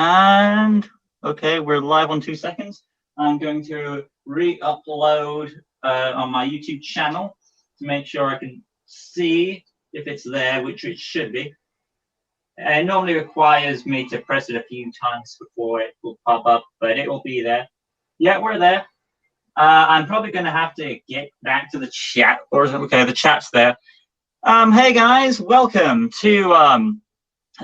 And okay, we're live on 2 seconds. I'm going to re-upload on my YouTube channel to make sure I can see if it's there, which it should be. It normally requires me to press it a few times before it will pop up, but it will be there. Yeah, we're there. I'm probably going to have to get back to the chat. Or okay, the chat's there. Hey guys, welcome to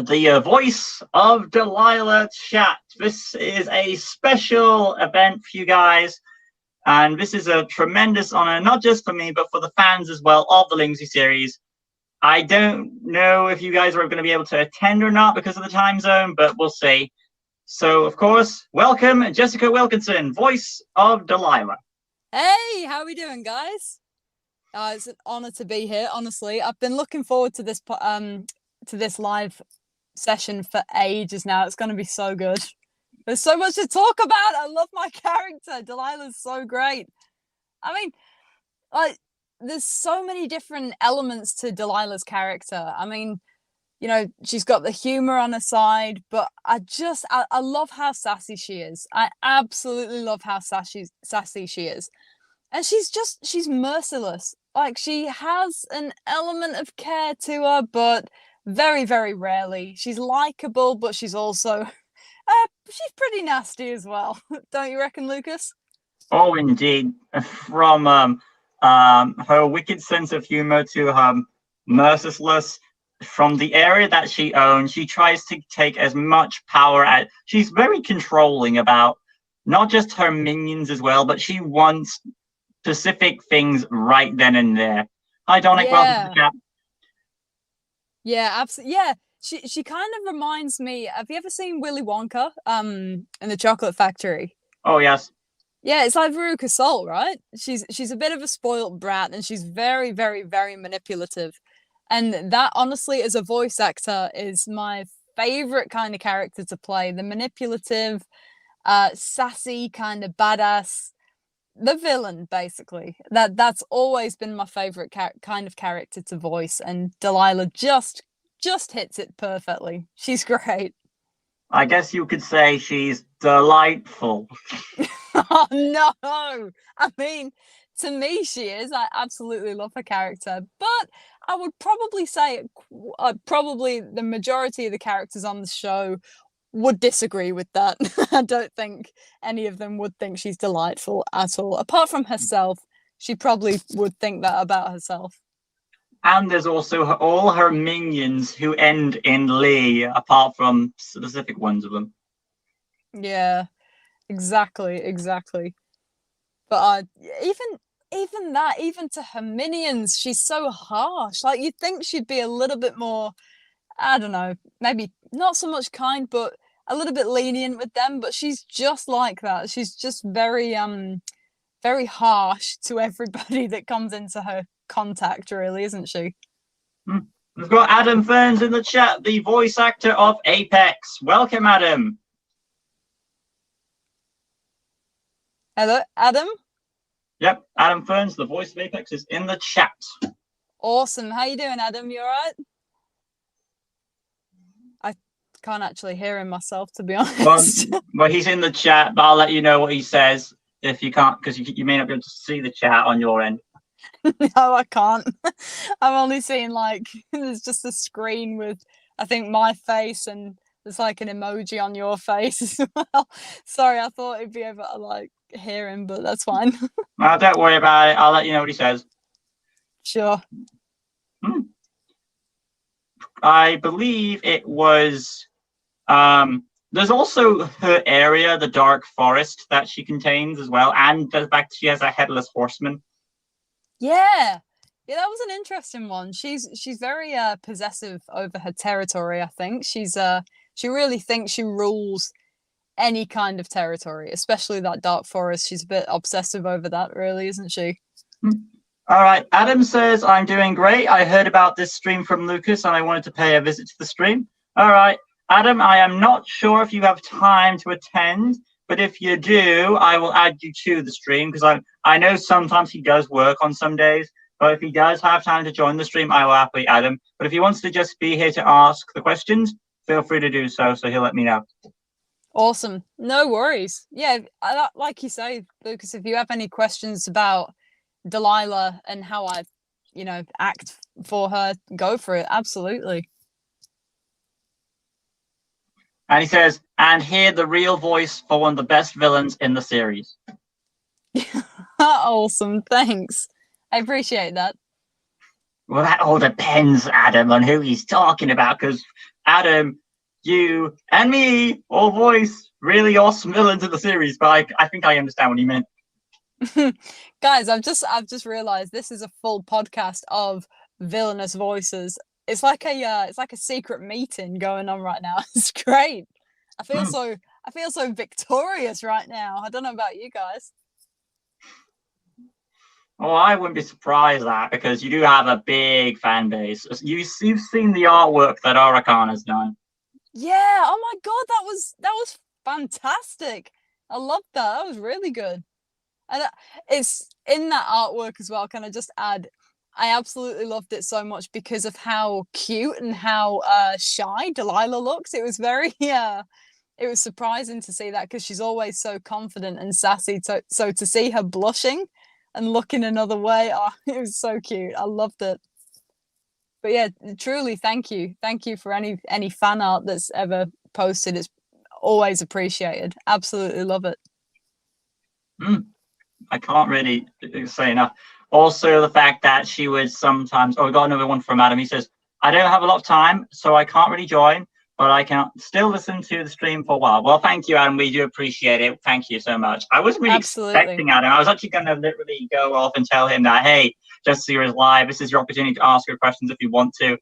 the Voice of Delila chat. This is a special event for you guys, and this is a tremendous honor, not just for me, but for the fans as well of the Lynxy series. I don't know if you guys are going to be able to attend or not because of the time zone, but we'll see. So, of course, welcome Jessica Wilkinson, Voice of Delila. Hey, how are we doing, guys? It's an honor to be here. Honestly, I've been looking forward to this live session for ages now. It's going to be so good. There's so much to talk about. I love my character. Delila's so great. I mean, like, there's so many different elements to Delila's character. I mean, you know, she's got the humor on her side, but I love how sassy she is. I absolutely love how sassy she is. And she's merciless. Like, she has an element of care to her, but very, very rarely. She's likable, but she's also, she's pretty nasty as well. Don't you reckon, Lucas? Oh, indeed. From her wicked sense of humor to her merciless, from the area that she owns, she tries to take as much power as she's very controlling about not just her minions as well, but she wants specific things right then and there. Hi, Donick. Welcome to the chat. Yeah, absolutely. Yeah, she kind of reminds me. Have you ever seen Willy Wonka in the Chocolate Factory? Oh yes. Yeah, it's like Veruca Salt, right? She's a bit of a spoiled brat, and she's very, very, very manipulative. And that, honestly, as a voice actor, is my favorite kind of character to play. The manipulative, sassy, kind of badass, the villain, basically. That's always been my favorite kind of character to voice, and Delila just hits it perfectly. She's great. I guess you could say she's delightful. Oh no! I mean, to me, she is. I absolutely love her character, but I would probably say probably the majority of the characters on the show would disagree with that. I don't think any of them would think she's delightful at all. Apart from herself, she probably would think that about herself. And there's also all her minions who end in Lee, apart from specific ones of them. Yeah, exactly. But even to her minions, she's so harsh. Like, you'd think she'd be a little bit more, I don't know, maybe not so much kind, but a little bit lenient with them. But she's just like that. She's just very very harsh to everybody that comes into her contact, really, isn't she? We've got Adam Ferns in the chat, the voice actor of Apex. Welcome, Adam. Hello, Adam? Yep, Adam Ferns, the voice of Apex, is in the chat. Awesome. How you doing, Adam? You all right? I can't actually hear him myself, to be honest. Well, he's in the chat, but I'll let you know what he says if you can't, because you may not be able to see the chat on your end. No, I can't. I'm only seeing, like, there's just a screen with, I think, my face, and there's like an emoji on your face as well. Sorry, I thought he'd be able to, like, hear him, but that's fine. Don't worry about it. I'll let you know what he says. Sure. I believe it was there's also her area, the dark forest, that she contains as well, and the fact she has a headless horseman. Yeah, that was an interesting one. She's very possessive over her territory. I think she really thinks she rules any kind of territory, especially that dark forest. She's a bit obsessive over that, really, isn't she? All right, Adam says, I'm doing great. I heard about this stream from Lucas and I wanted to pay a visit to the stream. All right, Adam, I am not sure if you have time to attend, but if you do, I will add you to the stream, because I know sometimes he does work on some days, but if he does have time to join the stream, I will happily add him. But if he wants to just be here to ask the questions, feel free to do so, so he'll let me know. Awesome. No worries. Yeah, like you say, Lucas, if you have any questions about Delila and how I, act for her, go for it. Absolutely. And he says, and hear the real voice for one of the best villains in the series. Awesome. Thanks. I appreciate that. Well, that all depends, Adam, on who he's talking about, because Adam, you and me all voice really awesome villains in the series, but I think I understand what he meant. Guys, I've just realized this is a full podcast of villainous voices. It's like a secret meeting going on right now. It's great. I feel so victorious right now. I don't know about you guys. Well, I wouldn't be surprised that, because you do have a big fan base. You've seen the artwork that Orakan has done. Yeah. Oh my god, that was fantastic. I loved that. That was really good. And it's in that artwork as well. Can I just add? I absolutely loved it so much because of how cute and how shy Delila looks. It was very it was surprising to see that, because she's always so confident and sassy. So to see her blushing and looking another way, it was so cute. I loved it. But yeah, truly, thank you for any fan art that's ever posted. It's always appreciated. Absolutely love it. I can't really say enough. Also, the fact that she would sometimes. Oh, we got another one from Adam. He says, "I don't have a lot of time, so I can't really join, but I can still listen to the stream for a while." Well, thank you, Adam. We do appreciate it. Thank you so much. I wasn't really expecting Adam. I was actually going to literally go off and tell him that, hey, Jessica is live. This is your opportunity to ask her questions if you want to.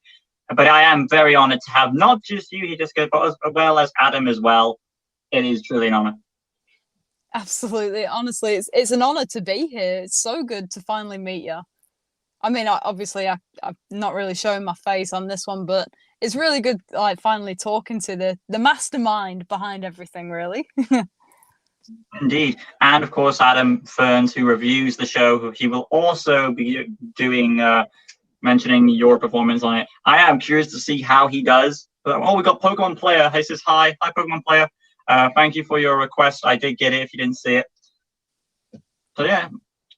But I am very honored to have not just you here, Jessica, but as well as Adam as well. It is truly an honor. Absolutely. Honestly, it's an honor to be here. It's so good to finally meet you. I mean, obviously, I'm not really showing my face on this one, but it's really good, like, finally talking to the mastermind behind everything, really. Indeed. And of course, Adam Ferns, who reviews the show, he will also be doing, mentioning your performance on it. I am curious to see how he does. Oh, we got Pokemon Player. He says, hi, Pokemon Player. Thank you for your request. I did get it if you didn't see it. So yeah,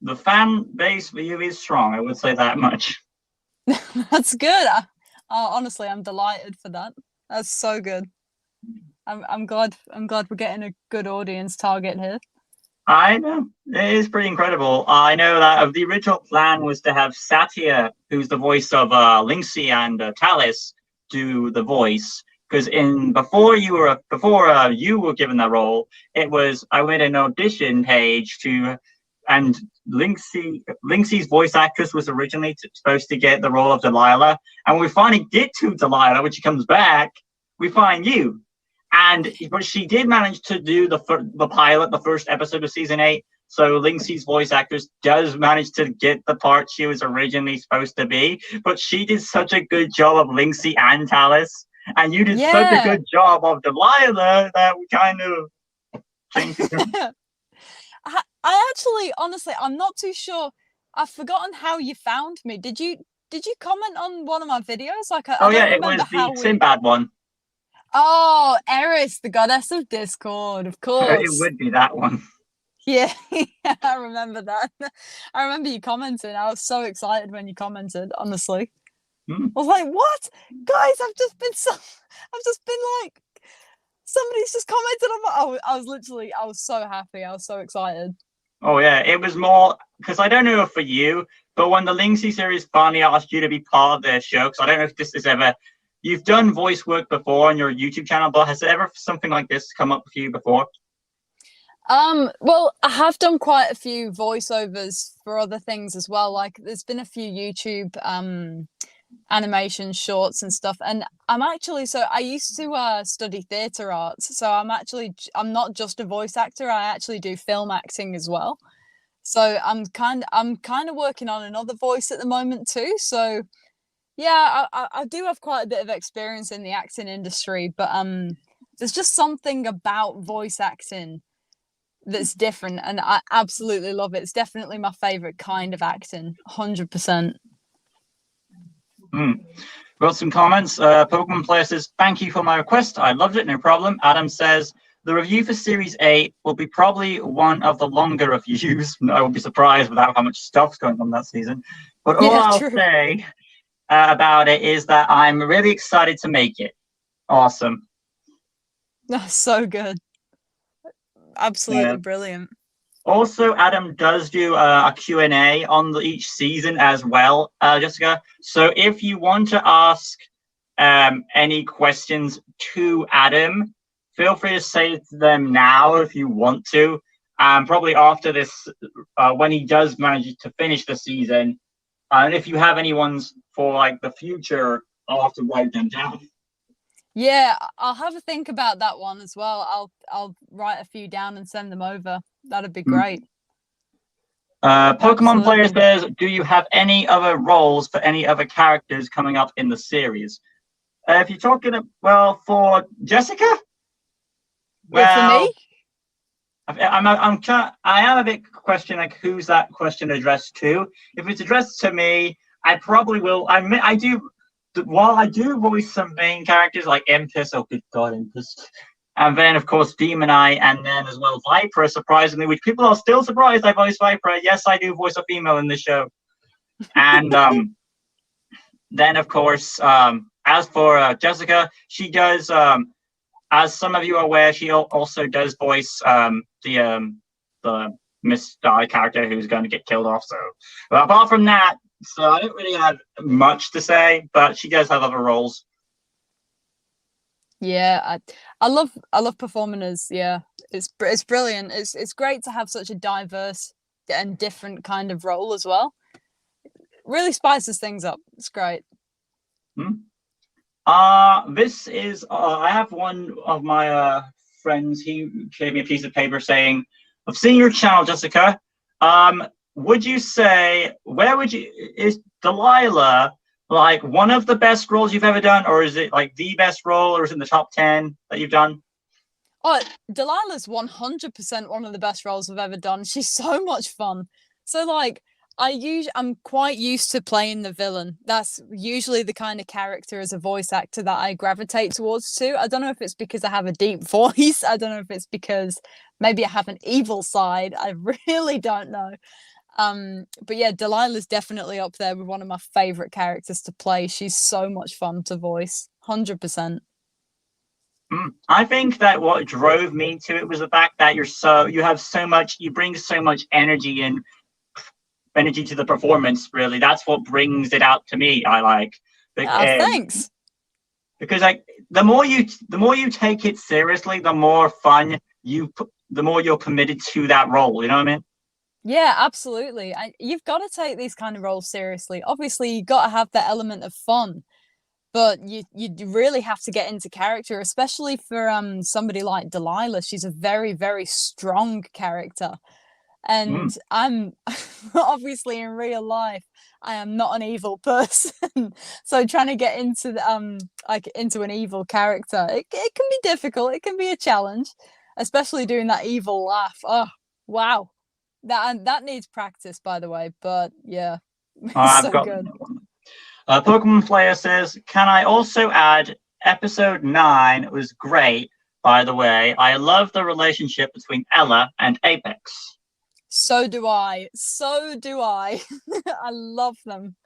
the fan base for you is strong. I would say that much. That's good. Honestly, I'm delighted for that. That's so good. I'm glad we're getting a good audience target here. I know. It is pretty incredible. I know that the original plan was to have Satya, who's the voice of Lynxy and Talus, do the voice. Because before you were given that role, it was I went an audition page and Lynxy's voice actress was originally supposed to get the role of Delila, and when we finally get to Delila, when she comes back, we find you. But she did manage to do the pilot, the first episode of season 8. So Lynxy's voice actress does manage to get the part she was originally supposed to be. But she did such a good job of Lynxy and Talus. And you did such a good job of Delila that we kind of changed it. I actually, honestly, I'm not too sure. I've forgotten how you found me. Did you comment on one of my videos? Like, I don't it was the Sinbad one. Oh, Eris, the goddess of Discord, of course. It would be that one. Yeah, I remember that. I remember you commenting. I was so excited when you commented, honestly. I was like, what? Guys, I've just been like, somebody's just commented on my... I was so happy. I was so excited. Oh, yeah. It was more... Because I don't know for you, but when the Lynxy series finally asked you to be part of their show, because I don't know if this is ever... You've done voice work before on your YouTube channel, but has ever something like this come up for you before? Well, I have done quite a few voiceovers for other things as well. Like, there's been a few YouTube animation shorts and stuff, and I used to study theater arts, so I'm not just a voice actor. I actually do film acting as well, so I'm kind of working on another voice at the moment too. So yeah, I do have quite a bit of experience in the acting industry, but there's just something about voice acting that's different, and I absolutely love it. It's definitely my favorite kind of acting, 100%. Got some comments. Pokemon Player says, thank you for my request. I loved it, no problem. Adam says, the review for Series 8 will be probably one of the longer reviews. I would be surprised without how much stuff's going on that season. But all I'll say about it is that I'm really excited to make it. Awesome. That's so good. Absolutely brilliant. Also, Adam does do a Q&A on each season as well, Jessica. So if you want to ask any questions to Adam, feel free to say them now if you want to. Probably after this, when he does manage to finish the season. And if you have any ones for like the future, I'll have to write them down. Yeah, I'll have a think about that one as well. I'll write a few down and send them over. That'd be great. Pokemon player says, do you have any other roles for any other characters coming up in the series? If you're talking, for Jessica? For me? I am a bit questioning like who's that question addressed to. If it's addressed to me, I probably will. I do. While I do voice some main characters like Impus, oh good god, Impus, and then of course Demon Eye, and then as well Viper, surprisingly, which people are still surprised I voice Viper. Yes, I do voice a female in this show. And then of course, as for Jessica, she does, as some of you are aware, she also does voice the Miss Di character who's going to get killed off. So, but apart from that. So I don't really have much to say, but she does have other roles. Yeah, I love performing as it's brilliant. It's great to have such a diverse and different kind of role as well. It really spices things up. It's great. This is I have one of my friends. He gave me a piece of paper saying, "I've seen your channel, Jessica. Would you say is Delila like one of the best roles you've ever done, or is it like the best role, or is it in the top 10 that you've done?" Oh, Delila's 100% one of the best roles I've ever done. She's so much fun. So like I'm quite used to playing the villain. That's usually the kind of character as a voice actor that I gravitate towards too. I don't know if it's because I have a deep voice. I don't know if it's because maybe I have an evil side. I really don't know. But yeah, Delila's definitely up there with one of my favorite characters to play. She's so much fun to voice. 100%. I think that what drove me to it was the fact that you bring so much energy to the performance. Really, that's what brings it out to me. I like. Thanks. Because like the more you take it seriously, the more fun the more you're committed to that role. You know what I mean? Yeah, absolutely. You've got to take these kind of roles seriously. Obviously, you got to have the element of fun, but you really have to get into character, especially for somebody like Delila. She's a very, very strong character, and I'm obviously in real life I am not an evil person. So trying to get into into an evil character, it can be difficult. It can be a challenge, especially doing that evil laugh. Oh wow. That needs practice, by the way, but yeah, so good. Pokemon Player says, "Can I also add episode 9 was great, by the way. I love the relationship between Ella and Apex." So do I. I love them.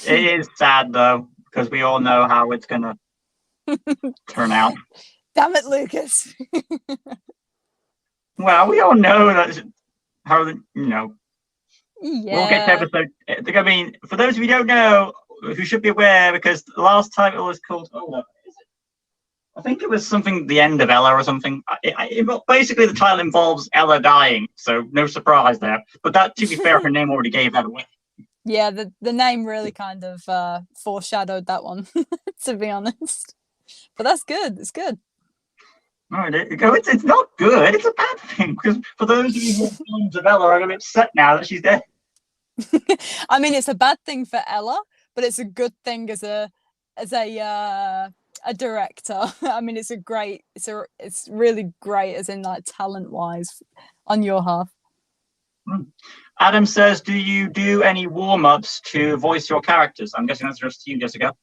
It is sad though, because we all know how it's gonna turn out. Damn it, Lucas. Well, we all know that Yeah. We'll get to episode. I mean, for those of you who don't know, who should be aware, because the last time it was called. I think it was something. The end of Ella or something. Basically, the title involves Ella dying, so no surprise there. But that, to be fair, her name already gave that away. Yeah, the name really kind of foreshadowed that one, to be honest. But that's good. It's good. All right, it's not good. It's a bad thing, because for those of you who are fans of Ella, I'm upset now that she's dead. I mean, it's a bad thing for Ella, but it's a good thing as a director. I mean, it's really great as in like talent wise on your half. Adam says, "Do you do any warm-ups to voice your characters?" I'm guessing that's just you, Jessica.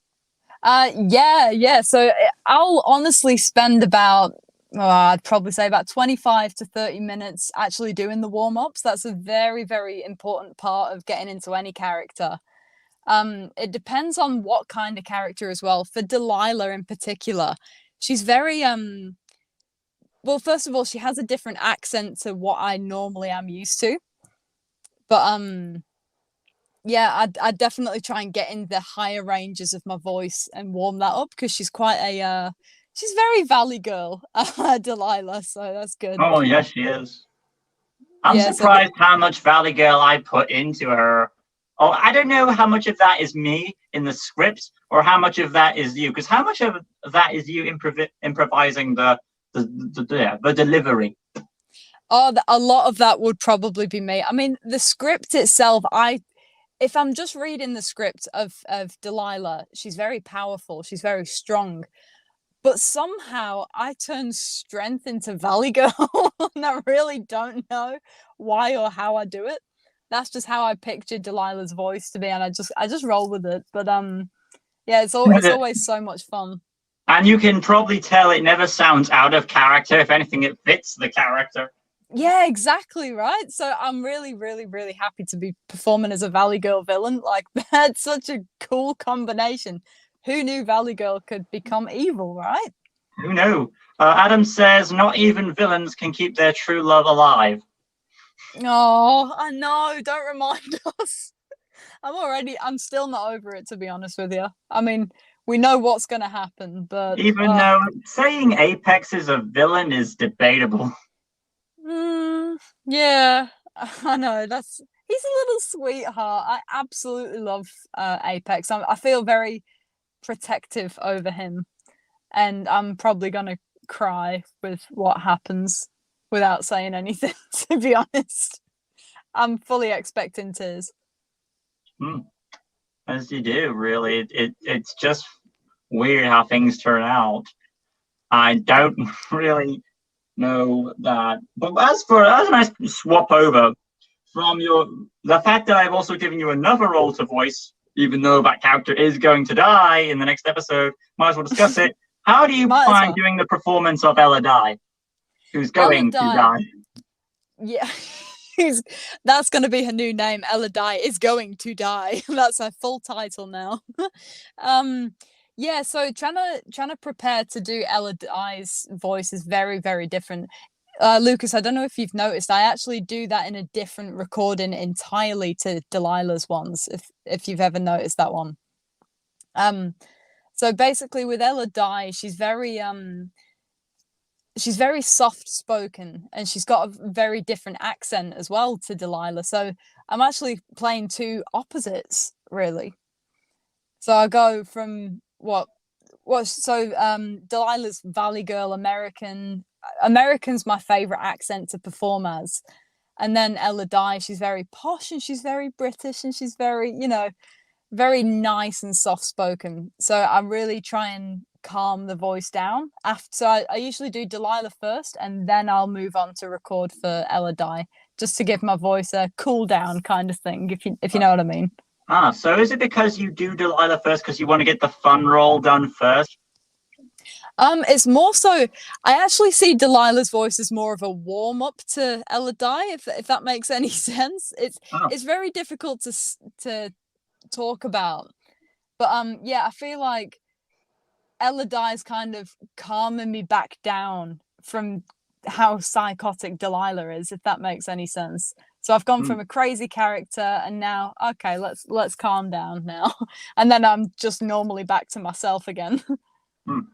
Yeah. So I'll honestly spend about, I'd probably say about 25 to 30 minutes actually doing the warm-ups. That's a very, very important part of getting into any character. It depends on what kind of character as well. For Delila in particular, she's very well, first of all, she has a different accent to what I normally am used to. But yeah, I'd definitely try and get in the higher ranges of my voice and warm that up because she's quite a she's very Valley girl, Delila, so that's good. Oh, yes, she is. I'm Yeah, surprised how much Valley Girl I put into her. Oh, I don't know how much of that is me in the script or how much of that is you. Because how much of that is you improvising the delivery? Oh, a lot of that would probably be me. I mean, the script itself, if I'm just reading the script of Delila, she's very powerful, she's very strong. But somehow I turn strength into Valley Girl, and I really don't know why or how I do it. That's just how I pictured Delilah's voice to be, and I just roll with it. But yeah, it's always so much fun. And you can probably tell it never sounds out of character. If anything, it fits the character. Yeah, exactly, right? So I'm really, really, really happy to be performing as a Valley Girl villain. Like, that's such a cool combination. Who knew Valley Girl could become evil, right? Who knew? Adam says not even villains can keep their true love alive. Oh, I know. Don't remind us. I'm still not over it, to be honest with you. I mean, we know what's going to happen, but... Even though saying Apex is a villain is debatable. Yeah, I know. He's a little sweetheart. I absolutely love Apex. I feel very protective over him, and I'm probably going to cry with what happens without saying anything, to be honest. I'm fully expecting tears. As you do, really. It's just weird how things turn out. I don't really know that. But as a nice swap over from the fact that I've also given you another role to voice, even though that character is going to die in the next episode, might as well discuss it. How do you find doing the performance of Ella Die, who's going to die? Yeah. That's going to be her new name. Ella Die is going to die. That's her full title now. Yeah, so trying to prepare to do Ella Die's voice is very, very different. Lucas, I don't know if you've noticed, I actually do that in a different recording entirely to Delilah's ones, if you've ever noticed that one. So basically with Ella Die, she's very soft spoken, and she's got a very different accent as well to Delila. So I'm actually playing two opposites, really. So I go from Delilah's Valley Girl American's my favorite accent to perform as. And then Ella Die, she's very posh and she's very British and she's very, very nice and soft spoken. So I really try and calm the voice down. So I usually do Delila first, and then I'll move on to record for Ella Die, just to give my voice a cool down kind of thing, if you know what I mean. So is it because you do Delila first because you want to get the fun role done first? It's more so I actually see Delilah's voice as more of a warm up to Ella Die, if that makes any sense. It's very difficult to talk about, but yeah, I feel like Ella Die is kind of calming me back down from how psychotic Delila is, if that makes any sense. So I've gone from a crazy character, and now, okay, let's calm down now, and then I'm just normally back to myself again.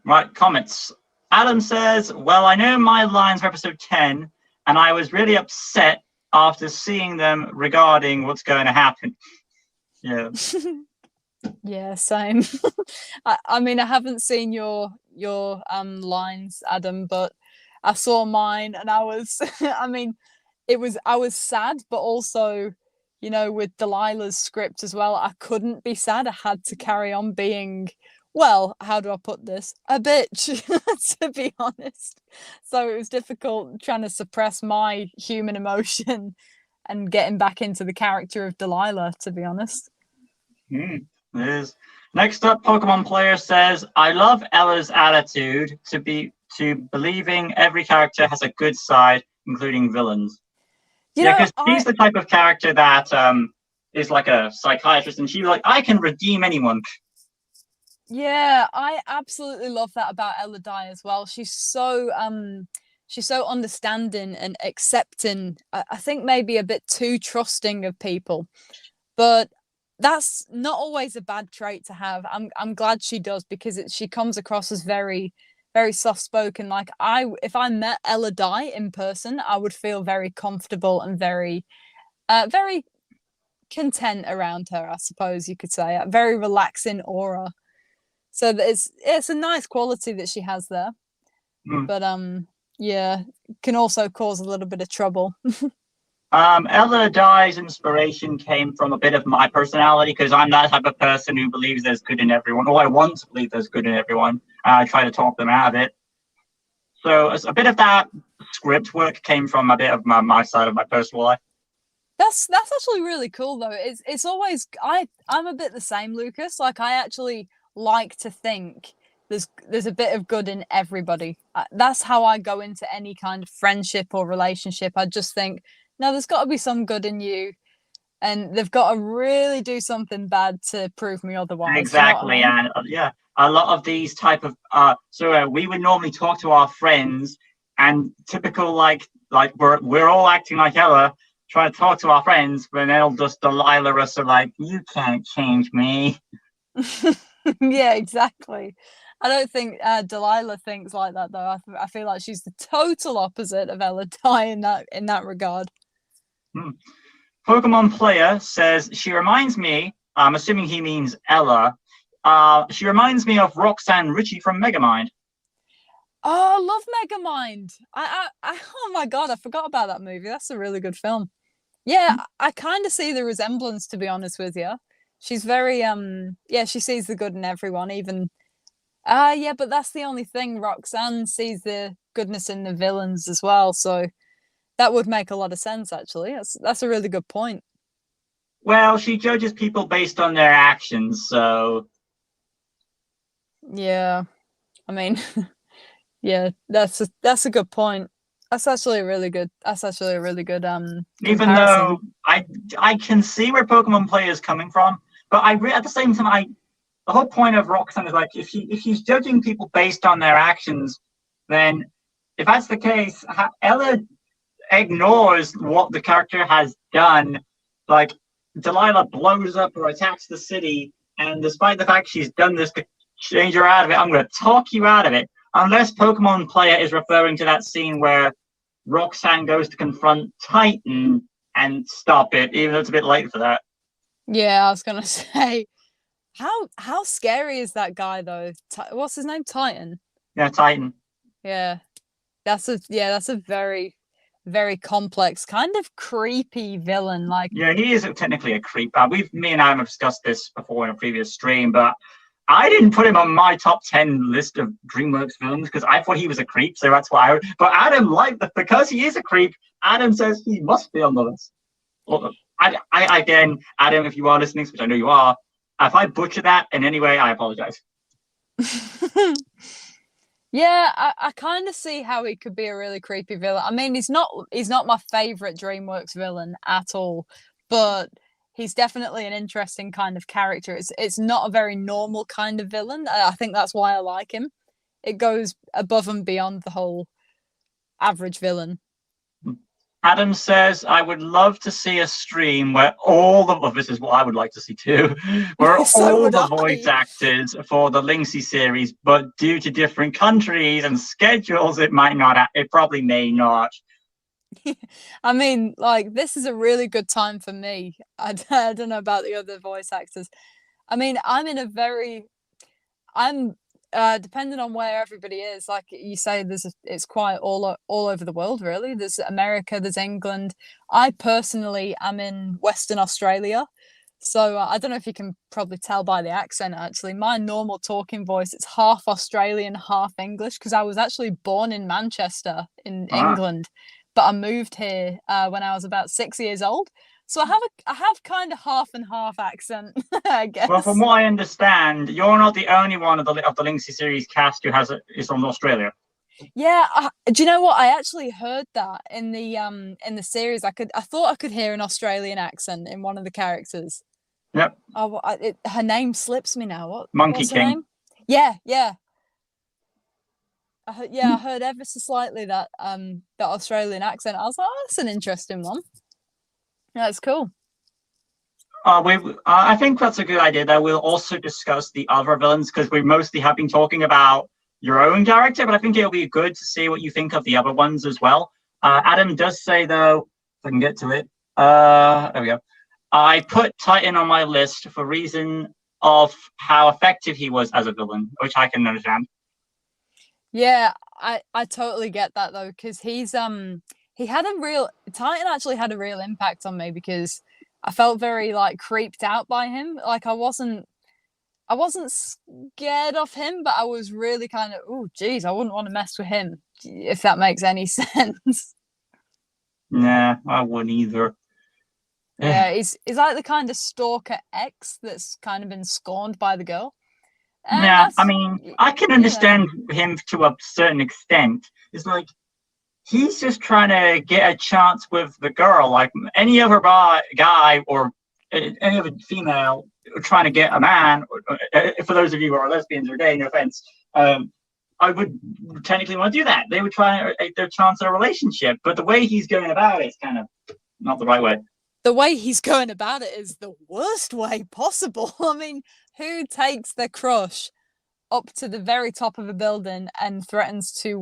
Right, comments. Adam says, well, I know my lines for episode 10, and I was really upset after seeing them regarding what's going to happen. Yeah. Yeah, same. I mean, I haven't seen your lines, Adam, but I saw mine, and I was I mean, I was sad, but also, with Delilah's script as well, I couldn't be sad. I had to carry on being, well, how do I put this? A bitch, to be honest. So it was difficult trying to suppress my human emotion and getting back into the character of Delila, to be honest. It is. Next up, Pokemon Player says, I love Ella's attitude to believing every character has a good side, including villains. Because she's the type of character that is like a psychiatrist, and she's like, I can redeem anyone. Yeah, I absolutely love that about Ella Dye as well. She's so understanding and accepting. I think maybe a bit too trusting of people, but that's not always a bad trait to have. I'm glad she does, because she comes across as very, very soft spoken. Like, if I met Ella Dye in person, I would feel very comfortable and very very content around her, I suppose you could say. A very relaxing aura. So it's a nice quality that she has there. But yeah, can also cause a little bit of trouble. Ella Dye's inspiration came from a bit of my personality, because I'm that type of person who believes there's good in everyone, or I want to believe there's good in everyone. I try to talk them out of it. So a bit of that script work came from a bit of my side of my personal life. That's actually really cool, though. It's always I'm a bit the same, Lucas. Like, I actually like to think there's a bit of good in everybody. That's how I go into any kind of friendship or relationship. I just think, no, there's got to be some good in you, and they've got to really do something bad to prove me otherwise. Exactly. You know what I mean? And yeah, a lot of these type of we would normally talk to our friends, and typical like we're all acting like Ella, trying to talk to our friends, but they'll just Delila us, are like, you can't change me. Yeah, exactly. I don't think Delila thinks like that, though. I feel like she's the total opposite of Ella Dye in that regard. Pokemon Player says, she reminds me, I'm assuming he means Ella, she reminds me of Roxanne Ritchie from Megamind. Oh, I love Megamind. Oh my god, I forgot about that movie. That's a really good film. Yeah, I kind of see the resemblance, to be honest with you. She's very yeah, she sees the good in everyone, even yeah, but that's the only thing. Roxanne sees the goodness in the villains as well, so that would make a lot of sense, actually. That's a really good point. Well, she judges people based on their actions, so Yeah. I mean, yeah, that's a good point. That's actually a really good even comparison. though I can see where Pokemon Player is coming from, but at the same time, the whole point of Roxanne is like, if she's judging people based on their actions, then if that's the case, Ella ignores what the character has done. Like, Delila blows up or attacks the city, and despite the fact she's done this to change her out of it, I'm going to talk you out of it. Unless Pokemon Player is referring to that scene where Roxanne goes to confront Titan and stop it, even though it's a bit late for that. Yeah, I was gonna say, how scary is that guy though? What's his name? Titan. Yeah, Titan. Yeah, that's a very, very complex, kind of creepy villain. Like, yeah, he is technically a creep. Me and Adam have discussed this before in a previous stream, but I didn't put him on my top 10 list of DreamWorks villains because I thought he was a creep, so that's why. But Adam liked that because he is a creep. Adam says he must be on the list. Well, again, Adam, if you are listening, which I know you are, if I butcher that in any way, I apologize. Yeah, I kind of see how he could be a really creepy villain. I mean, he's not my favorite DreamWorks villain at all, but he's definitely an interesting kind of character. It's not a very normal kind of villain. I think that's why I like him. It goes above and beyond the whole average villain. Adam says, I would love to see a stream where this is what I would like to see too, where all the voice actors for the Lynxy series, but due to different countries and schedules, it probably may not. I mean, like, this is a really good time for me. I don't know about the other voice actors. I mean, depending on where everybody is, like you say, it's quite all over the world, really. There's America, there's England. I personally am in Western Australia, so I don't know if you can probably tell by the accent. Actually, my normal talking voice, it's half Australian, half English, because I was actually born in Manchester in England, but I moved here when I was about 6 years old. So I have kind of half and half accent, I guess. Well, from what I understand, you're not the only one of the Lynxy series cast who is from Australia. Yeah, do you know what? I actually heard that in the series. I thought I could hear an Australian accent in one of the characters. Yep. Oh, her name slips me now. Monkey what's her King. name? Yeah. I heard ever so slightly that Australian accent. I was like, oh, that's an interesting one. That's cool. I think that's a good idea. That we'll also discuss the other villains because we mostly have been talking about your own character, but I think it'll be good to see what you think of the other ones as well. Adam does say, though, if I can get to it, there we go. I put Titan on my list for reason of how effective he was as a villain, which I can understand. Yeah, I totally get that though, because Titan actually had a real impact on me because I felt very like creeped out by him. Like I wasn't scared of him, but I was really kind of, oh, geez, I wouldn't want to mess with him, if that makes any sense. Nah, I wouldn't either. Yeah, he's like the kind of stalker ex that's kind of been scorned by the girl. Yeah, I mean, I can understand him to a certain extent. It's like he's just trying to get a chance with the girl, like any other guy or any other female trying to get a man. For those of you who are lesbians or gay, no offense, I would technically want to do that. They would try to take their chance at a relationship, but the way he's going about it is kind of not the right way. The way he's going about it is the worst way possible. I mean, who takes their crush up to the very top of a building and threatens to,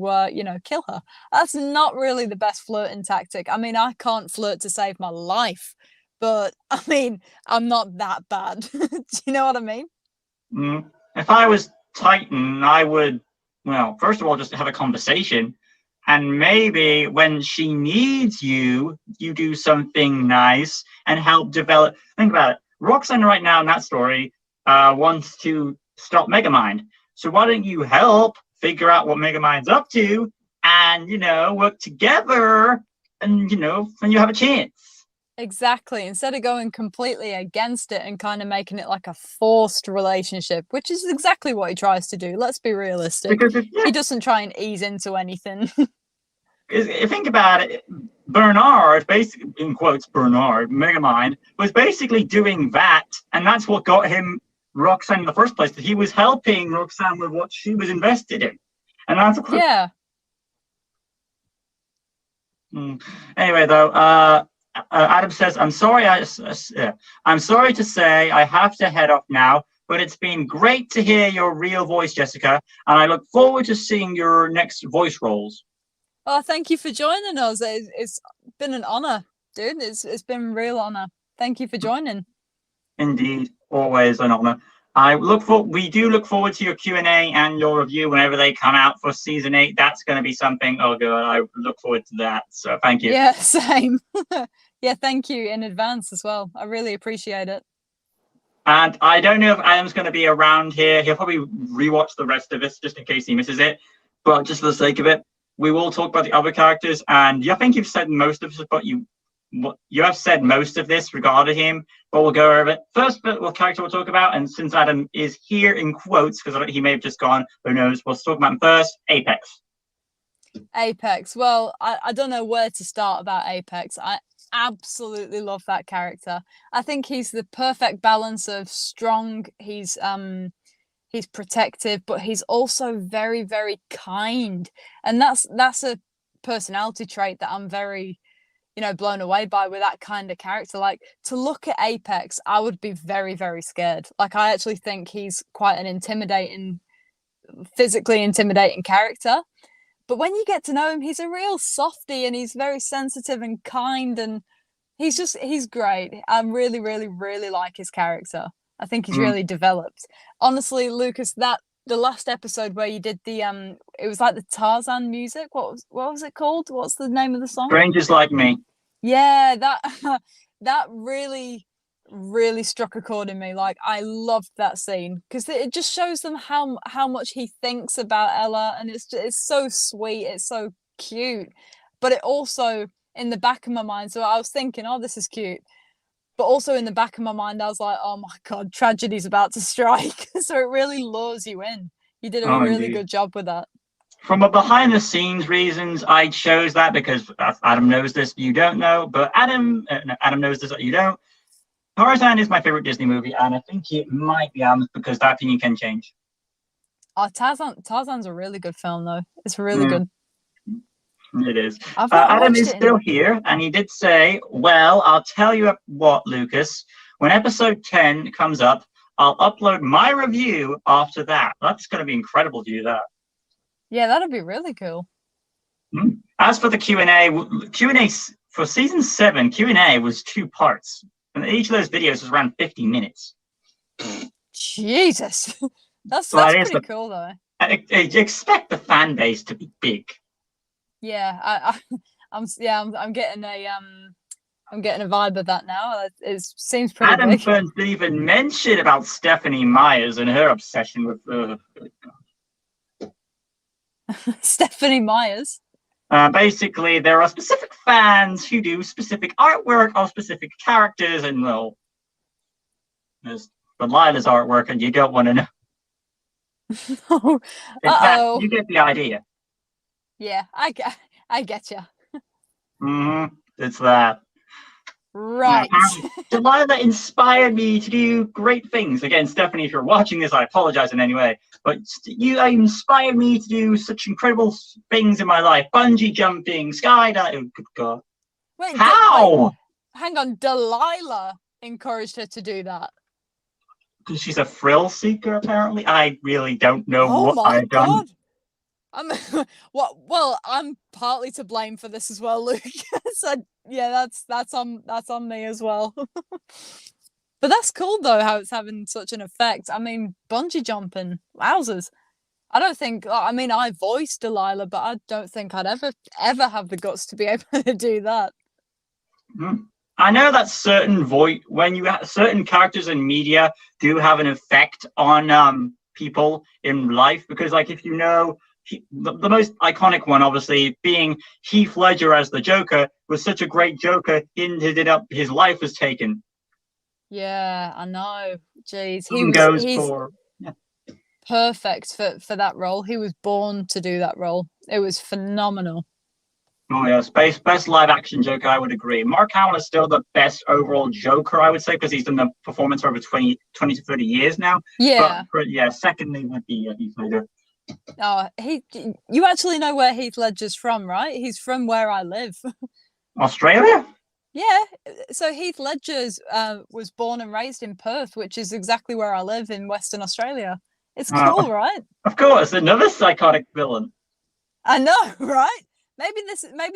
kill her? That's not really the best flirting tactic. I mean, I can't flirt to save my life, but I mean, I'm not that bad. Do you know what I mean? If I was Titan, I would, well, first of all, just have a conversation. And maybe when she needs you, you do something nice and help develop. Think about it. Roxanne right now in that story wants to stop Megamind. So why don't you help figure out what Megamind's up to and, work together and, when you have a chance. Exactly. Instead of going completely against it and kind of making it like a forced relationship, which is exactly what he tries to do. Let's be realistic. Because he doesn't try and ease into anything. Think about it. Bernard, basically, in quotes, Bernard, Megamind, was basically doing that. And that's what got him Roxanne in the first place. He was helping Roxanne with what she was invested in. And that's yeah. Anyway, though, Adam says, I'm sorry to say I have to head off now, but it's been great to hear your real voice, Jessica, and I look forward to seeing your next voice roles. Oh, thank you for joining us. It's been an honor, dude. It's been a real honor. Thank you for joining. Indeed, always an honor. We do look forward to your Q&A and your review whenever they come out for season 8. That's going to be something. Oh, good. I look forward to that. So thank you. Yeah, same. Yeah, thank you in advance as well. I really appreciate it. And I don't know if Adam's going to be around here. He'll probably rewatch the rest of this just in case he misses it. But just for the sake of it, we will talk about the other characters. And I think you've said most of this, but you have said most of this regarding him, but we'll go over it. First, what character we'll talk about, and since Adam is here in quotes, because he may have just gone, who knows, we'll talk about him first, Apex. Apex. Well, I don't know where to start about Apex. I absolutely love that character. I think he's the perfect balance of strong, he's protective, but he's also very, very kind. And that's a personality trait that I'm very blown away by with that kind of character. Like, to look at Apex, I would be very, very scared. Like, I actually think he's quite an physically intimidating character. But when you get to know him, he's a real softie and he's very sensitive and kind, and he's great. I really, really, really like his character. I think he's really developed. Honestly, Lucas, the last episode where you did the it was like the Tarzan music. What was it called? What's the name of the song? Strangers Like Me. Yeah, that really, really struck a chord in me. Like, I loved that scene because it just shows them how much he thinks about Ella, and it's so sweet, it's so cute. But it also, in the back of my mind, so I was thinking, oh, this is cute. But also in the back of my mind, I was like, oh my God, tragedy's about to strike. So it really lures you in. You did a Oh, really indeed. good job with that. From a behind-the-scenes reasons, I chose that because Adam knows this, you don't know, but Adam knows this, you don't. Tarzan is my favorite Disney movie, and I think it might be Adam's because that opinion can change. Oh, Tarzan's a really good film, though. It's really good. It is. I've not Adam watched is it still here, and he did say, well, I'll tell you what, Lucas, when episode 10 comes up, I'll upload my review after that. That's going to be incredible to do that. Yeah, that'd be really cool. As for the Q&A for season 7, Q&A was 2 parts, and each of those videos was around 50 minutes. Jesus, that's pretty cool though. I expect the fan base to be big. Yeah, I'm getting a vibe of that now. It seems pretty Adam big. Burns didn't even mention about Stephanie Myers and her obsession with Stephanie Myers. Basically, there are specific fans who do specific artwork of specific characters, and well, there's Delila's artwork, and you don't want to know. You get the idea. Yeah, I get you. It's that. Right. Delila inspired me to do great things. Again, Stephanie, if you're watching this, I apologize in any way. But you inspired me to do such incredible things in my life. Bungee jumping, skydiving. Good God. Wait, how? Hang on. Delila encouraged her to do that. Because she's a thrill seeker, apparently. I really don't know what I've done. Well, I'm partly to blame for this as well, Luke. So yeah, that's on me as well. But that's cool though, how it's having such an effect. I mean, bungee jumping, wowzers. I voiced Delila, but I don't think I'd ever have the guts to be able to do that. I know that certain characters in media do have an effect on people in life, because like if you know the most iconic one, obviously, being Heath Ledger as the Joker, was such a great Joker. His life was taken. Yeah, I know. Jeez, he's perfect for that role. He was born to do that role. It was phenomenal. Oh yes, best live action Joker. I would agree. Mark Hamill is still the best overall Joker, I would say, because he's done the performance for over 20 to 30 years now. Yeah. But yeah, secondly would be Heath Ledger. Oh, you actually know where Heath Ledger's from, right? He's from where I live. Australia? Yeah. So Heath Ledger was born and raised in Perth, which is exactly where I live in Western Australia. It's cool, right? Of course, another psychotic villain. I know, right? Maybe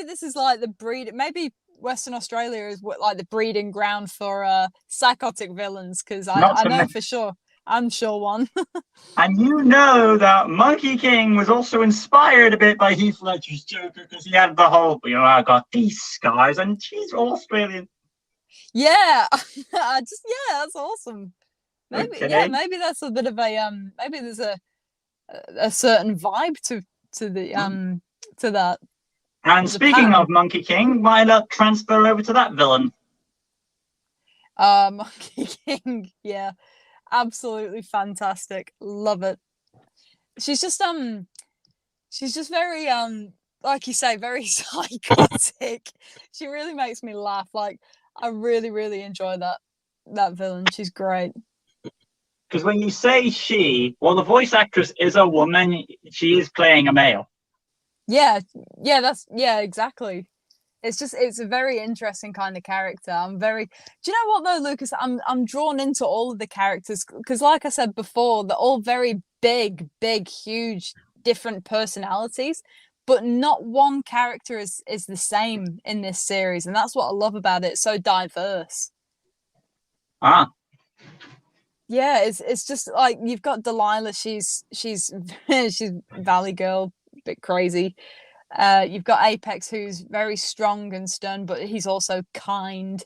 this is like the breed. Maybe Western Australia is like the breeding ground for psychotic villains, because I know for sure. I'm sure one. And you know that Monkey King was also inspired a bit by Heath Ledger's Joker, because he had the whole, I got these scars, and she's Australian. Yeah, that's awesome. Maybe okay. Maybe that's a bit of a maybe there's a certain vibe to that. And speaking of Monkey King, why not transfer over to that villain? Monkey King, yeah. Absolutely fantastic. Love it. She's just very like you say, very psychotic. She really makes me laugh. Like I really, really enjoy that villain. She's great. Because when you say she, well, the voice actress is a woman. She is playing a male. Yeah, exactly. It's a very interesting kind of character. Do you know what though, Lucas? I'm drawn into all of the characters because, like I said before, they're all very big, huge, different personalities, but not one character is the same in this series, and that's what I love about it. It's so diverse. Yeah, it's just like you've got Delila. She's Valley Girl, a bit crazy. You've got Apex, who's very strong and stern, but he's also kind.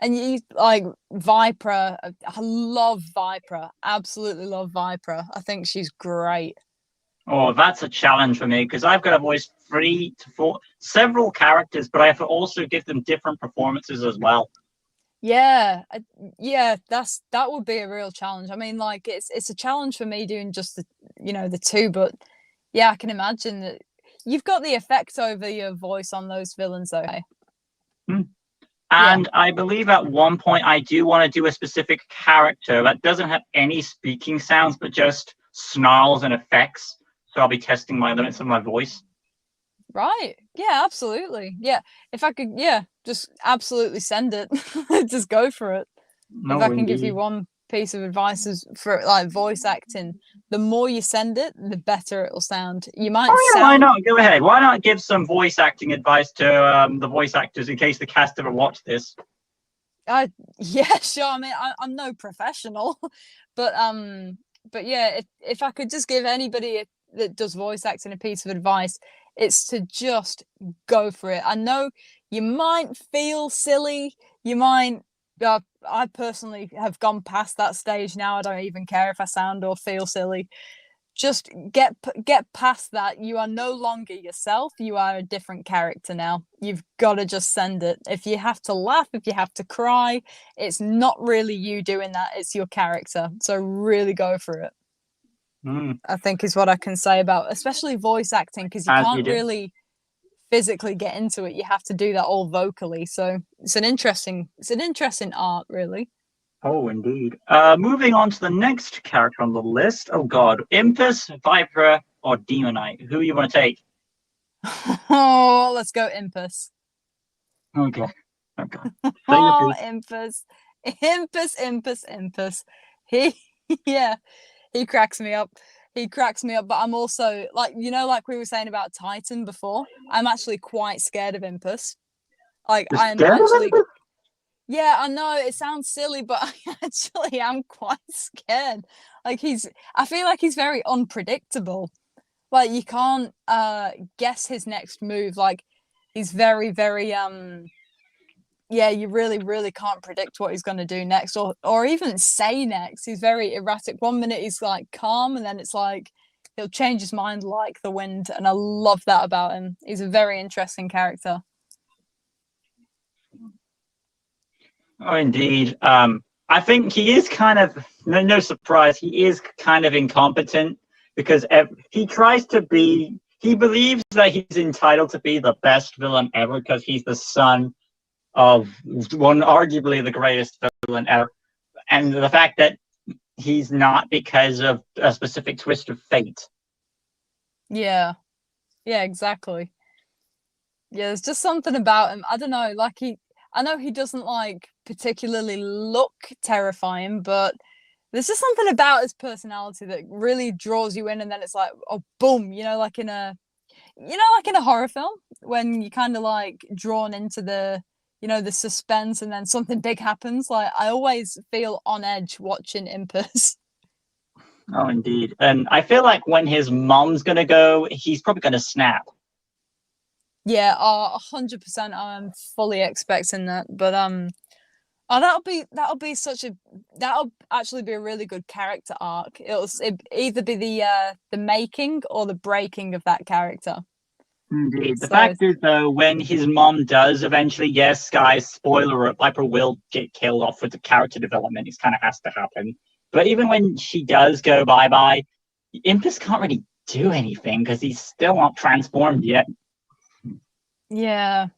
And you like Viper. I love Viper. Absolutely love Viper. I think she's great. Oh, that's a challenge for me because I've got to voice 3 to 4 several characters, but I have to also give them different performances as well. Yeah, that would be a real challenge. I mean, like it's a challenge for me doing just the two, but yeah, I can imagine that you've got the effect over your voice on those villains, though. Hey? Hmm. Yeah. And I believe at one point I do want to do a specific character that doesn't have any speaking sounds, but just snarls and effects. So I'll be testing my limits of my voice. Right. Yeah, absolutely. Yeah. If I could, yeah, just absolutely send it. Just go for it. If I No, can give you indeed. one piece of advice is for like voice acting, the more you send it, the better it'll sound. You might Oh yeah, why sound not? Go ahead. Why not give some voice acting advice to the voice actors in case the cast ever watch this? yeah, sure. I mean, I'm no professional, but yeah, if I could just give anybody that does voice acting a piece of advice, it's to just go for it. I know you might feel silly, you might. I personally have gone past that stage now. I don't even care if I sound or feel silly. Just get past that. You are no longer yourself. You are a different character now. You've got to just send it. If you have to laugh, if you have to cry, it's not really you doing that. It's your character. So really go for it. Mm, I think is what I can say about especially voice acting, because you as you can't do. really physically get into it. You have to do that all vocally. So it's an interesting art, really. Oh, indeed. Moving on to the next character on the list. Oh God, Impus, Viper, or Demonite. Who you want to take? Oh, let's go Impus. Okay. Okay. Say your Oh, piece. Impus. Impus. He, yeah, he cracks me up. He cracks me up. But I'm also like, like we were saying about Titan before, I'm actually quite scared of Impus. Like, You're I'm scared of actually, Impus? yeah, I know it sounds silly, but I actually am quite scared. Like, I feel like he's very unpredictable. Like, you can't guess his next move. Like, he's very, very, yeah, you really, really can't predict what he's going to do next, or even say next. He's very erratic. One minute he's like calm, and then it's like he'll change his mind like the wind. And I love that about him. He's a very interesting character. Oh, indeed. I think he is kind of no surprise. He is kind of incompetent because he tries to be. He believes that he's entitled to be the best villain ever because he's the son of one, arguably the greatest villain ever, and the fact that he's not because of a specific twist of fate. Yeah, yeah, exactly. Yeah, there's just something about him. I don't know. Like I know he doesn't like particularly look terrifying, but there's just something about his personality that really draws you in, and then it's like, oh, boom, like in a horror film when you kind of like drawn into the suspense, and then something big happens. Like I always feel on edge watching Impus. Oh, indeed. And I feel like when his mom's gonna go, he's probably gonna snap. Yeah, 100%. I'm fully expecting that, but oh, that'll actually be a really good character arc. It'll either be the making or the breaking of that character. Indeed. The So fact is, though, when his mom does eventually, yes, guys, spoiler, Viper will get killed off with the character development. It kind of has to happen. But even when she does go bye-bye, Impus can't really do anything because he's still not transformed yet. yeah,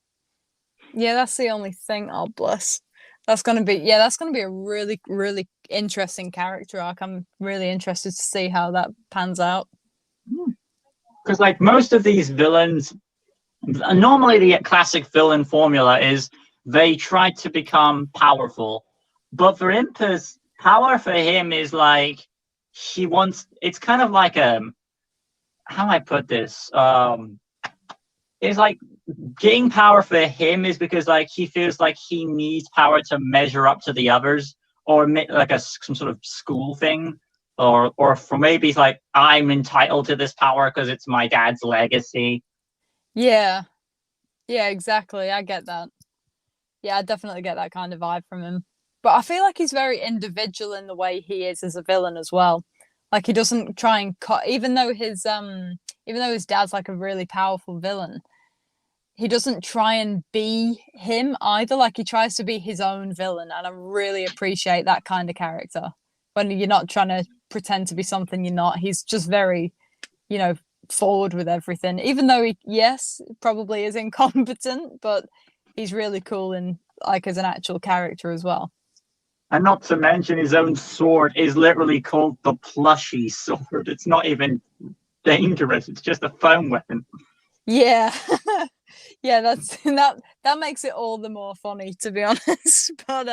that's the only thing. Oh bless. That's gonna be a really, really interesting character arc. I'm really interested to see how that pans out. Because, like, most of these villains, normally the classic villain formula is they try to become powerful. But for Impus, power for him is like it's kind of like how do I put this? It's like getting power for him is because like he feels like he needs power to measure up to the others, or like some sort of school thing, or for maybe it's like I'm entitled to this power because it's my dad's legacy. Yeah, yeah, exactly. I get that. Yeah, I definitely get that kind of vibe from him. But I feel like he's very individual in the way he is as a villain as well. Like he doesn't try and cut, even though his dad's like a really powerful villain. he doesn't try and be him either. Like he tries to be his own villain, and I really appreciate that kind of character. When you're not trying to pretend to be something you're not, he's just very, forward with everything. Even though he, yes, probably is incompetent, but he's really cool and like as an actual character as well. And not to mention his own sword is literally called the Plushy Sword. It's not even dangerous. It's just a foam weapon. Yeah. Yeah, that makes it all the more funny, to be honest. But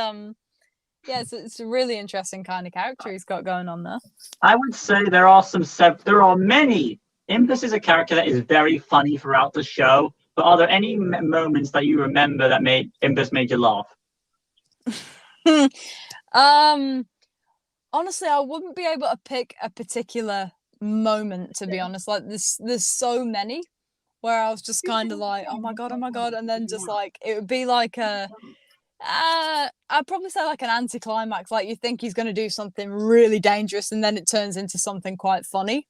yeah, it's a really interesting kind of character he's got going on there. I would say there are many. Impus is a character that is very funny throughout the show. But are there any moments that you remember that made Impus made you laugh? Honestly, I wouldn't be able to pick a particular moment, to be honest. Like there's so many where I was just kind of like, oh my god, and then just like it would be like I'd probably say like an anticlimax. Like you think he's going to do something really dangerous, and then it turns into something quite funny.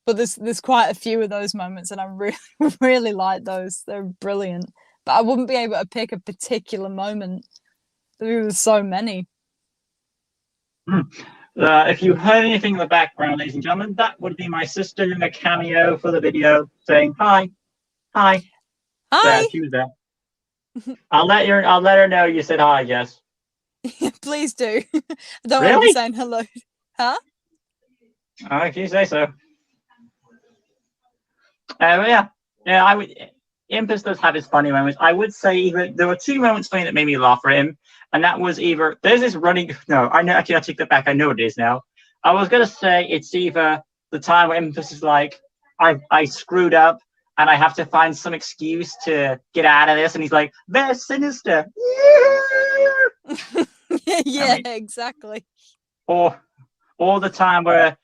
But there's quite a few of those moments, and I really really like those. They're brilliant. But I wouldn't be able to pick a particular moment. There was so many. If you heard anything in the background, ladies and gentlemen, that would be my sister in a cameo for the video saying hi. Hi. Yeah, she was there. I'll let her know you said hi, Jess. Please do. I don't want to be saying hello. Huh? If you say so. Yeah, I would. Impus does have his funny moments. I would say there were two moments for me that made me laugh for him, and that was either there's this running. No, I know. Actually, I take that back. I know what it is now. I was gonna say it's either the time where Impus is like, I screwed up and I have to find some excuse to get out of this, and he's like, they're sinister. Yeah, exactly. Or the time where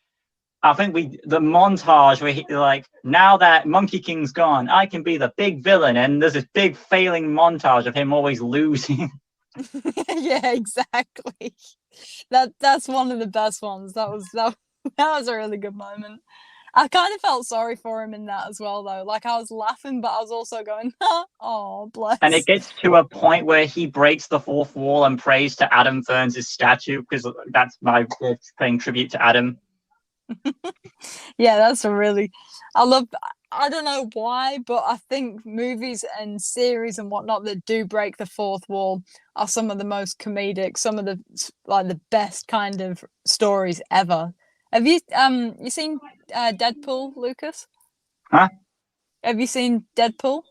I think the montage where he's like, now that Monkey King's gone, I can be the big villain, and there's this big failing montage of him always losing. Yeah, exactly. That's one of the best ones. That was a really good moment. I kind of felt sorry for him in that as well, though. Like I was laughing, but I was also going, "Oh, bless." And it gets to a point where he breaks the fourth wall and prays to Adam Burns' statue, because that's my paying tribute to Adam. Yeah, that's a really. I don't know why, but I think movies and series and whatnot that do break the fourth wall are some of the most comedic, some of the best kind of stories ever. Have you seen Deadpool, Lucas? Huh? Have you seen Deadpool?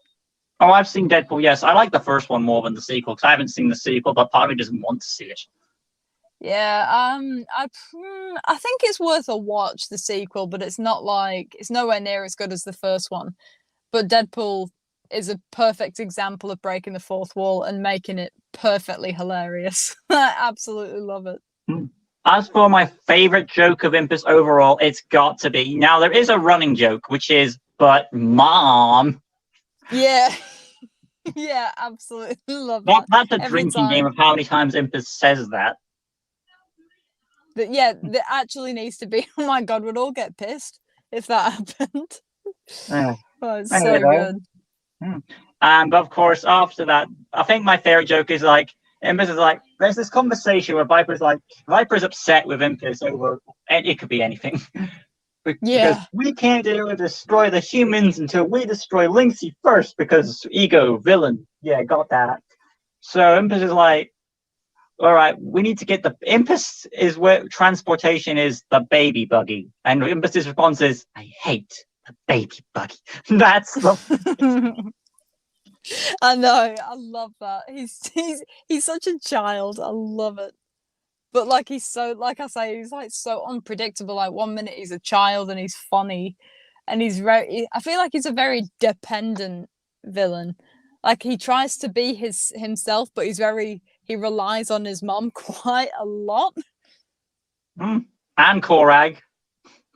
Oh, I've seen Deadpool. Yes, I like the first one more than the sequel because I haven't seen the sequel, but part of me doesn't want to see it. Yeah, I think it's worth a watch, the sequel, but it's nowhere near as good as the first one. But Deadpool is a perfect example of breaking the fourth wall and making it perfectly hilarious. I absolutely love it. As for my favorite joke of Impus overall, it's got to be, now there is a running joke, which is, but Mom. Yeah. Yeah, absolutely love that. That's a drinking game of how many times Impus says that. But yeah, there actually needs to be. Oh my god, we'd all get pissed if that happened. Oh, it's so good. But of course, after that, I think my favorite joke is like, Impus is like, there's this conversation where Viper's upset with Impus over, and it could be anything. Because we can't destroy the humans until we destroy Lynxy first, because ego, villain. Yeah, got that. So Impus is like, all right, we need to get the Impus is where transportation is the baby buggy, and Impus's response is, I hate the baby buggy. That's the. I know, I love that. He's such a child. I love it. But like he's so, like I say, he's like so unpredictable. Like one minute he's a child and he's funny, and I feel like he's a very dependent villain. Like he tries to be himself, but he relies on his mom quite a lot. And Korag.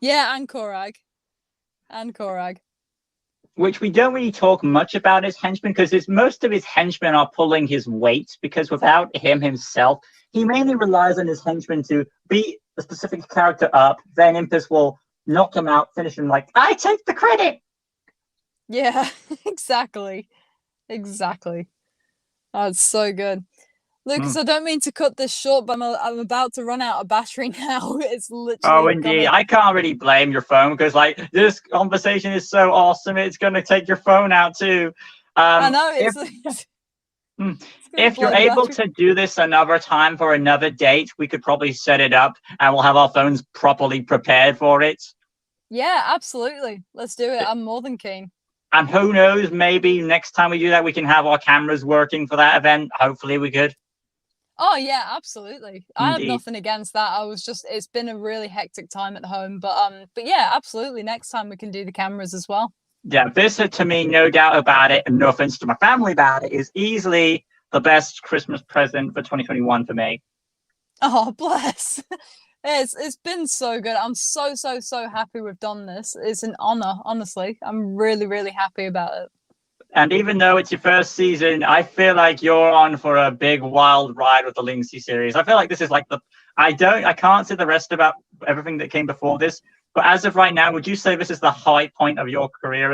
Yeah, and Korag. Which we don't really talk much about his henchmen, because most of his henchmen are pulling his weight, because without him himself, he mainly relies on his henchmen to beat a specific character up, then Impus will knock him out, finish him like, I take the credit! Yeah, exactly. Exactly. Oh, it's so good. Lucas, Mm. I don't mean to cut this short, but I'm about to run out of battery now. It's Oh, literally indeed. gonna. I can't really blame your phone because, like, this conversation is so awesome. It's going to take your phone out too. I know If it's mm, gonna if you're blow the able battery. to do this another time for another date, we could probably set it up and we'll have our phones properly prepared for it. Yeah, absolutely. Let's do it. I'm more than keen. And who knows, maybe next time we do that, we can have our cameras working for that event. Hopefully, we could. Oh yeah, absolutely. I have Indeed. nothing against that. It's been a really hectic time at home, but yeah, absolutely. Next time we can do the cameras as well. Yeah, this to me, no doubt about it, and no offense to my family about it, is easily the best Christmas present for 2021 for me. Oh, bless. It's been so good. I'm so happy we've done this. It's an honor, honestly. I'm really happy about it. And even though it's your first season, I feel like you're on for a big wild ride with the Lynxy series. I feel like this is like I can't say the rest about everything that came before this, but as of right now, would you say this is the high point of your career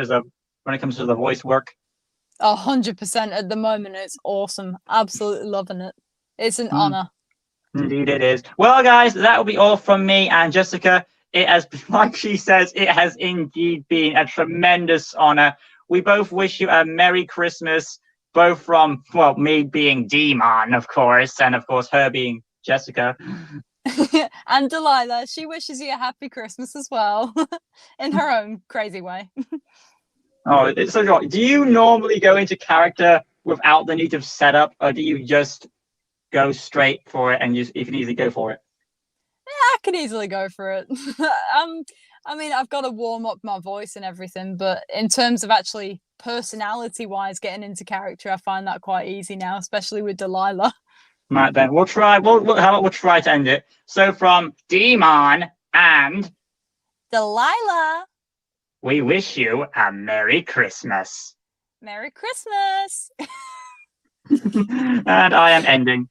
when it comes to the voice work? 100% at the moment. It's awesome. Absolutely loving it. It's an Mm, honor. indeed, it is. Well, guys, that will be all from me and Jessica. It has, like she says, it has indeed been a tremendous honor. We both wish you a Merry Christmas, both from, well, me being Demon, of course, and of course her being Jessica. And Delila, she wishes you a happy Christmas as well, in her own crazy way. Oh, so do you normally go into character without the need of setup, or do you just go straight for it and you can easily go for it? I can easily go for it. I mean, I've got to warm up my voice and everything, but in terms of actually personality-wise getting into character, I find that quite easy now, especially with Delila. Right then, we'll try. How about we'll try to end it? So from Demon and Delila, we wish you a Merry Christmas. Merry Christmas. And I am ending.